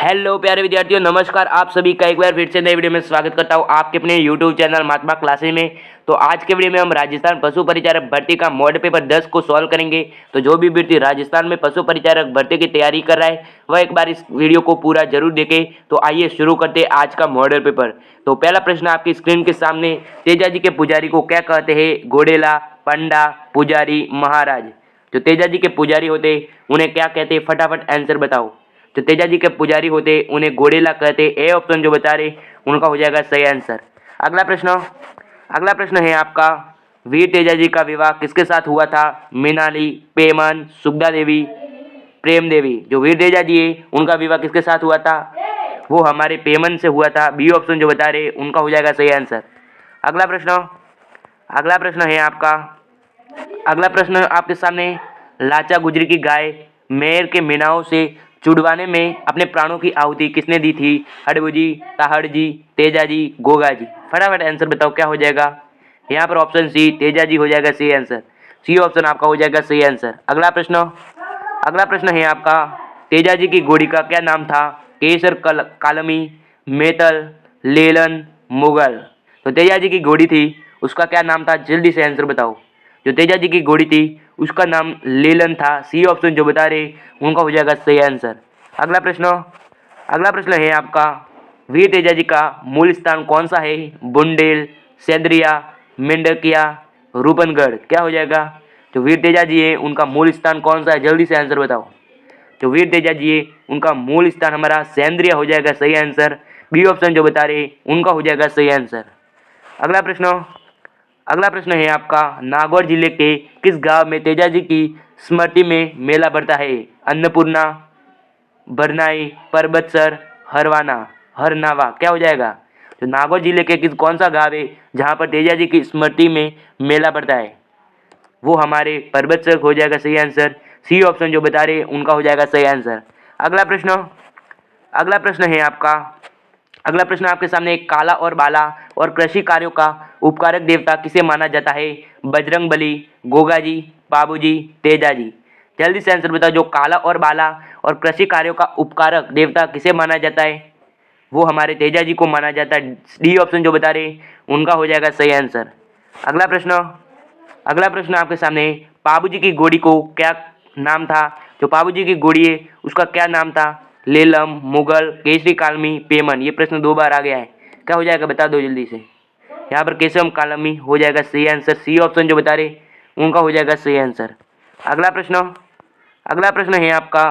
Hello प्यारे विद्यार्थियों, नमस्कार। आप सभी का एक बार फिर से नए वीडियो में स्वागत करता हूं आपके अपने यूट्यूब चैनल महात्मा क्लासेस में। तो आज के वीडियो में हम राजस्थान पशु परिचारक भर्ती का मॉडल पेपर 10 को सॉल्व करेंगे। तो जो भी व्यक्ति राजस्थान में पशु परिचारक भर्ती की तैयारी कर रहा है वह एक बार इस वीडियो को पूरा जरूर देखे। तो आइए शुरू करते हैं आज का मॉडल पेपर। तो पहला प्रश्न आपकी स्क्रीन के सामने, तेजाजी के पुजारी को क्या कहते हैं? घोड़ेला, पंडा, पुजारी, महाराज। जो तेजाजी के पुजारी होते उन्हें क्या कहते हैं? फटाफट आंसर बताओ। जो तेजाजी के पुजारी होते उन्हें घोड़ेला कहते। ए ऑप्शन जो बता रहे उनका हो जाएगा सही आंसर। अगला प्रश्न है आपका, वीर तेजाजी का विवाह किसके साथ हुआ था? मीनाली, पेमन, सुगदा देवी, प्रेम देवी। जो वीर तेजाजी है उनका विवाह किसके साथ हुआ था? वो हमारे पेमन से हुआ था। बी ऑप्शन जो बता रहे उनका हो जाएगा सही आंसर। अगला प्रश्न है आपका, अगला प्रश्न आपके सामने, लाचा गुजरी की गाय मेयर के मीनाओं से छुड़वाने में अपने प्राणों की आहुति किसने दी थी? हड़बूजी, ताहड़जी, तेजाजी, गोगाजी। फटाफट आंसर बताओ क्या हो जाएगा। यहाँ पर ऑप्शन सी तेजाजी हो जाएगा सही आंसर। सी ऑप्शन आपका हो जाएगा सही आंसर। अगला प्रश्न है आपका, तेजाजी की घोड़ी का क्या नाम था? केसर, कालमी, मेतल, लेलन, मुगल। तो तेजाजी की घोड़ी थी उसका क्या नाम था? जल्दी से आंसर बताओ। जो तेजाजी की घोड़ी थी उसका नाम लेलन था। सी ऑप्शन जो बता रहे उनका हो जाएगा सही आंसर। अगला प्रश्न है आपका, वीर तेजाजी का मूल स्थान कौन सा है? बुंदेल, सेंद्रिया, मेंढकिया, रूपनगढ़। क्या हो जाएगा? जो वीर तेजाजी है उनका मूल स्थान कौन सा है? जल्दी से आंसर बताओ। जो वीर तेजाजी है उनका मूल स्थान हमारा सेंद्रिया हो जाएगा सही आंसर। बी ऑप्शन जो बता रहे उनका हो जाएगा सही आंसर। अगला प्रश्न है आपका, नागौर जिले के किस गांव में तेजाजी की स्मृति में मेला बढ़ता है? अन्नपूर्णा, बरनाई, परबतसर, हरनावा। क्या हो जाएगा? तो नागौर जिले के कौन सा गांव है जहां पर तेजाजी की स्मृति में मेला बढ़ता है? वो हमारे परबतसर हो जाएगा सही आंसर। सी ऑप्शन जो बता रहे उनका हो जाएगा सही आंसर। अगला प्रश्न है आपका, अगला प्रश्न आपके सामने, काला और बाला और कृषि कार्यों का उपकारक देवता किसे माना जाता है? बजरंगबली, गोगाजी, बाबूजी, तेजाजी। जल्दी से आंसर बताओ। जो काला और बाला और कृषि कार्यों का उपकारक देवता किसे माना जाता है? वो हमारे तेजाजी को माना जाता है। डी ऑप्शन जो बता रहे उनका हो जाएगा सही आंसर। अगला प्रश्न आपके सामने, बाबूजी की घोड़ी को क्या नाम था? जो बाबूजी की घोड़ी है उसका क्या नाम था? लेलम, मुगल, केसरी, कालमी, पेमन। ये प्रश्न 2 बार आ गया है। क्या हो जाएगा बता दो जल्दी से। यहाँ पर केसम कालमी हो जाएगा सही आंसर। सी ऑप्शन जो बता रहे उनका हो जाएगा सही आंसर। अगला प्रश्न है आपका,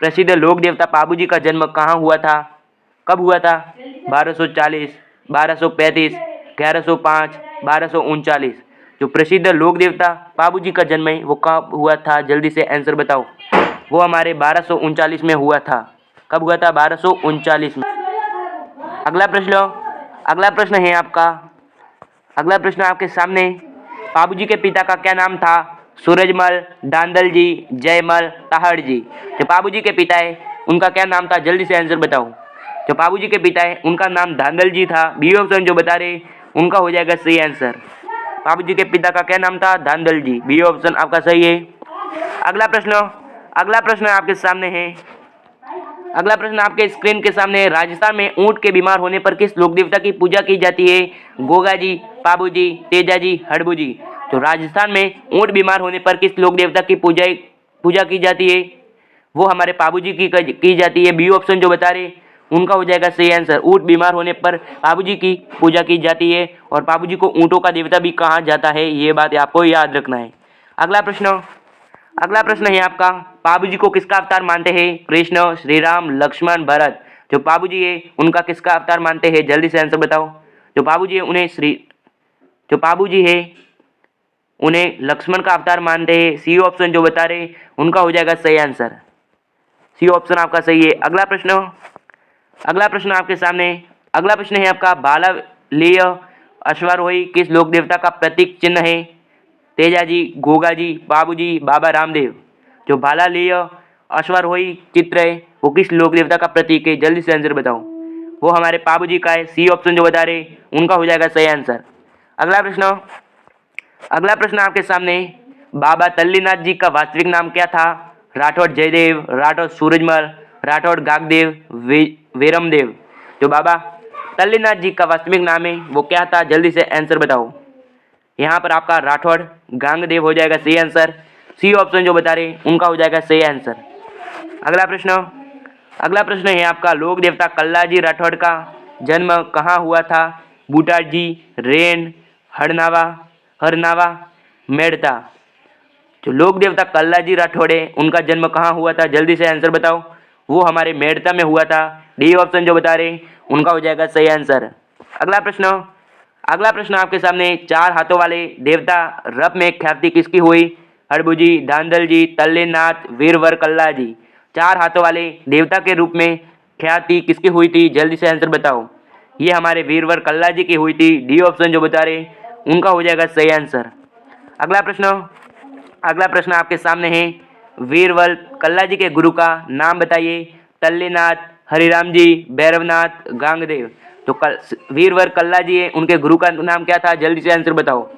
प्रसिद्ध लोक देवता बाबूजी का जन्म कहाँ हुआ था? कब हुआ था? 1240, 1235, 1105, 1239। जो प्रसिद्ध लोक देवता बाबूजी का जन्म है वो कब हुआ था? जल्दी से आंसर बताओ। वो हमारे 1239 में हुआ था। कब हुआ था? 1239 में। अगला प्रश्न है आपका, अगला प्रश्न आपके सामने, बाबूजी के पिता का क्या नाम था? सूरजमल, दांदल जी, जयमल, ताहड़ जी। जो बाबूजी के पिता है उनका क्या नाम था? जल्दी से आंसर बताओ। जो बाबूजी के पिता है उनका नाम दांदल जी था। बी ऑप्शन जो बता रहे उनका हो जाएगा सही आंसर। बाबूजी के पिता का क्या नाम था? दांदल जी। बी ऑप्शन आपका सही है। अगला प्रश्न आपके सामने है, अगला प्रश्न आपके स्क्रीन के सामने है, राजस्थान में ऊंट के बीमार होने पर किस लोक देवता की पूजा की जाती है? गोगाजी, बाबूजी, तेजाजी, हड़बूजी। तो राजस्थान में ऊंट बीमार होने पर किस लोक देवता की पूजा की जाती है? वो हमारे बाबूजी की जाती है। बी ऑप्शन जो बता रहे उनका हो जाएगा सही आंसर। ऊंट बीमार होने पर बाबूजी की पूजा की जाती है और बाबूजी को ऊंटों का देवता भी कहा जाता है। ये बात आपको याद रखना है। अगला प्रश्न है आपका, बाबूजी को किसका अवतार मानते हैं? कृष्ण, श्री राम, लक्ष्मण, भरत। जो बाबूजी है उनका किसका अवतार मानते हैं? जल्दी से आंसर बताओ। जो बाबूजी है उन्हें लक्ष्मण का अवतार मानते हैं। सी ऑप्शन जो बता रहे उनका हो जाएगा सही आंसर। सी ऑप्शन आपका सही है। अगला प्रश्न आपके सामने, अगला प्रश्न है आपका, बालालेय अश्वारोही किस लोक देवता का प्रतीक चिन्ह है? तेजाजी, गोगाजी, बाबूजी, बाबा रामदेव। जो बालालेय अश्वारोही चित्र है वो किस लोक देवता का प्रतीक है? जल्दी से आंसर बताओ। वो हमारे बाबूजी का है। सी ऑप्शन जो बता रहे उनका हो जाएगा सही आंसर। अगला प्रश्न आपके सामने, बाबा तल्लीनाथ जी का वास्तविक नाम क्या था? राठौड़ जयदेव, राठौड़ सूरजमल, राठौड़ गांगदेव, वेरमदेव। जो बाबा तल्लीनाथ जी का वास्तविक नाम है वो क्या था, जल्दी से आंसर बताओ। यहाँ पर आपका राठौड़ गांगदेव हो जाएगा सही आंसर। सी ऑप्शन जो बता रहे उनका हो जाएगा सही आंसर। अगला प्रश्न है आपका, लोक देवता कल्लाजी राठौड़ का जन्म कहाँ हुआ था? बूटाजी, रेन, हरनावा, मेड़ता। जो लोक देवता कल्लाजी राठौड़ है उनका जन्म कहाँ हुआ था, जल्दी से आंसर बताओ। वो हमारे मेड़ता में हुआ था। डी ऑप्शन जो बता रहे उनका हो जाएगा सही आंसर। अगला प्रश्न आपके सामने, चार हाथों वाले देवता रप में ख्याति किसकी हुई? हड़बुजी, धांधल जी, तल्लेनाथ, वीरवर कल्ला जी। चार हाथों वाले देवता के रूप में ख्याति किसकी हुई थी, जल्दी से आंसर बताओ। ये हमारे वीरवर कल्ला जी की हुई थी। डी ऑप्शन जो बता रहे उनका हो जाएगा सही आंसर। अगला प्रश्न आपके सामने है, वीरवर कल्ला जी के गुरु का नाम बताइए। तल्लेनाथ, हरिराम जी, भैरवनाथ, गांगदेव। तो वीरवर कल्ला जी है, उनके गुरु का नाम क्या था, जल्दी से आंसर बताओ।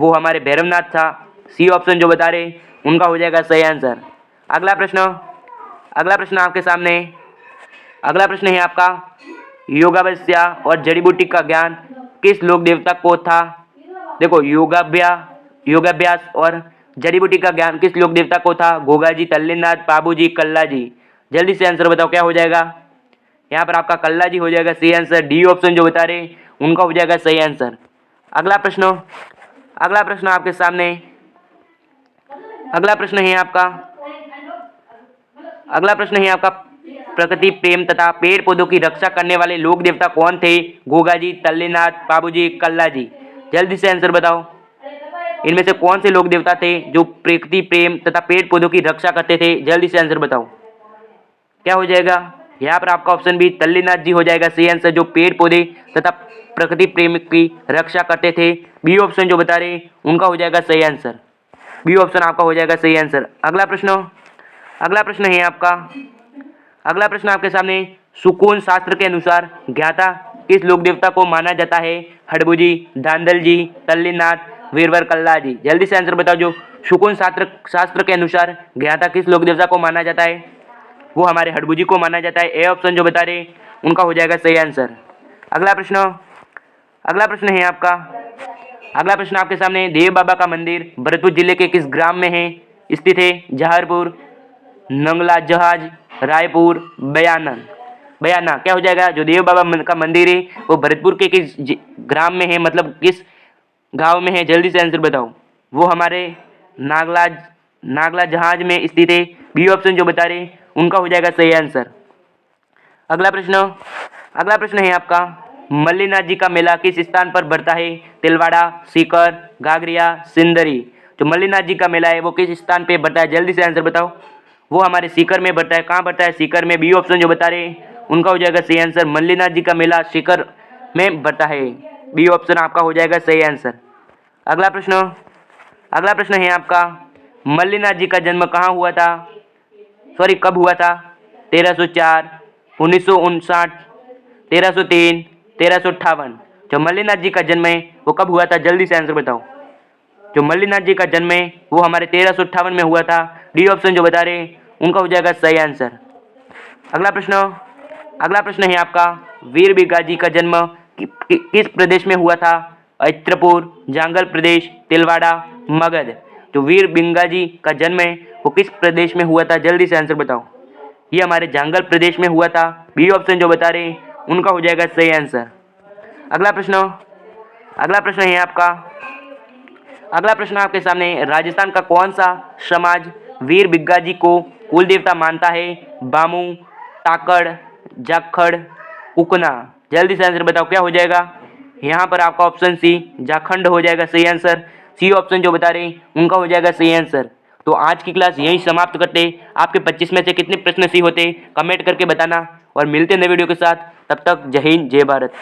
वो हमारे भैरवनाथ था। सी ऑप्शन जो बता रहे उनका हो जाएगा सही आंसर। अगला प्रश्न आपके सामने, अगला प्रश्न है आपका, योगाभ्यास और जड़ी बूटी का ज्ञान किस लोक देवता को था? देखो, योगाभ्यास और जड़ी बूटी का ज्ञान किस लोक देवता को था? गोगा जी, तल्लेनाथ, पाबू जी, कल्ला जी। जल्दी से आंसर बताओ क्या हो जाएगा। यहाँ पर आपका कल्ला जी हो जाएगा सही आंसर। डी ऑप्शन जो बता रहे उनका हो जाएगा सही आंसर। अगला प्रश्न आपके सामने, अगला प्रश्न है आपका, प्रकृति प्रेम तथा पेड़ पौधों की रक्षा करने वाले लोक देवता कौन थे? गोगा जी, तल्लेनाथ, पाबू जी, कल्ला जी। जल्दी से आंसर बताओ। इनमें से कौन से लोक देवता थे जो प्रकृति प्रेम तथा पेड़ पौधों की रक्षा करते थे? जल्दी से आंसर बताओ क्या हो जाएगा। यहाँ पर आपका ऑप्शन बी तल्लीनाथ जी हो जाएगा सही आंसर, जो पेड़ पौधे तथा प्रकृति प्रेम की रक्षा करते थे। बी ऑप्शन जो बता रहे उनका हो जाएगा सही आंसर। बी ऑप्शन आपका हो जाएगा सही आंसर। अगला प्रश्न है आपका, अगला प्रश्न आपके सामने, सुकून शास्त्र के अनुसार ज्ञाता किस लोक देवता को माना जाता है? हड़बुजी, धांधल जी, तल्लीनाथ, वीरवर कल्ला जी। जल्दी से आंसर बताओ। जो सुकून शास्त्र के अनुसार ज्ञाता किस लोक देवता को माना जाता है? वो हमारे हड़बुजी को माना जाता है। ए ऑप्शन जो बता रहे उनका हो जाएगा सही आंसर। अगला प्रश्न है आपका, अगला प्रश्न आपके सामने, देव बाबा का मंदिर भरतपुर जिले के किस ग्राम में है स्थित है? जहरपुर, नंगला जहाज, रायपुर, बयाना। क्या हो जाएगा। जो देव बाबा का मंदिर है वो भरतपुर के किस ग्राम में है, मतलब किस गांव में है? जल्दी से आंसर बताओ। वो हमारे नागला जहाज में स्थित है। बी ऑप्शन जो बता रहे उनका हो जाएगा सही आंसर। अगला प्रश्न है आपका, मल्लीनाथ जी का मेला किस स्थान पर बढ़ता है? तिलवाड़ा, सीकर, घाघरिया, सिंदरी। जो मल्लीनाथ जी का मेला है वो किस स्थान पे बढ़ता है? जल्दी से आंसर बताओ। वो हमारे सीकर में बढ़ता है। कहाँ बढ़ता है? सीकर में। बी ऑप्शन जो बता रहे उनका हो जाएगा सही आंसर। मल्लीनाथ जी का मेला सीकर में बढ़ता है। बी ऑप्शन आपका हो जाएगा सही आंसर। अगला प्रश्न है आपका, मल्लीनाथ जी का जन्म कहाँ हुआ था, कब हुआ था? 1304, 1959, 1303, 1358। जो मल्लीनाथ जी का जन्म है वो कब हुआ था? जल्दी से आंसर बताओ। जो मल्लीनाथ जी का जन्म है वो हमारे 1358 में हुआ था। डी ऑप्शन जो बता रहे उनका हो जाएगा सही आंसर। अगला प्रश्न है आपका, वीर बिंगा जी का जन्म किस प्रदेश में हुआ था? चित्रपुर, जांगल प्रदेश, तिलवाड़ा, मगध। जो वीर बिंगा जी का जन्म है वो किस प्रदेश में हुआ था? जल्दी से आंसर बताओ। ये हमारे जांगल प्रदेश में हुआ था। बी ऑप्शन जो बता रहे उनका हो जाएगा सही आंसर। अगला प्रश्न है आपका, अगला प्रश्न आपके सामने, राजस्थान का कौन सा समाज वीर बिंगा जी को कुल देवता मानता है? बामू, टाकड़, जाखड़, कुकना। जल्दी से आंसर बताओ क्या हो जाएगा। यहाँ पर आपका ऑप्शन सी जाखंड हो जाएगा सही आंसर। सी ऑप्शन जो बता रहे उनका हो जाएगा सही आंसर। तो आज की क्लास यहीं समाप्त करते। आपके 25 में से कितने प्रश्न सही होते कमेंट करके बताना, और मिलते नए वीडियो के साथ। तब तक जय हिंद, जय भारत।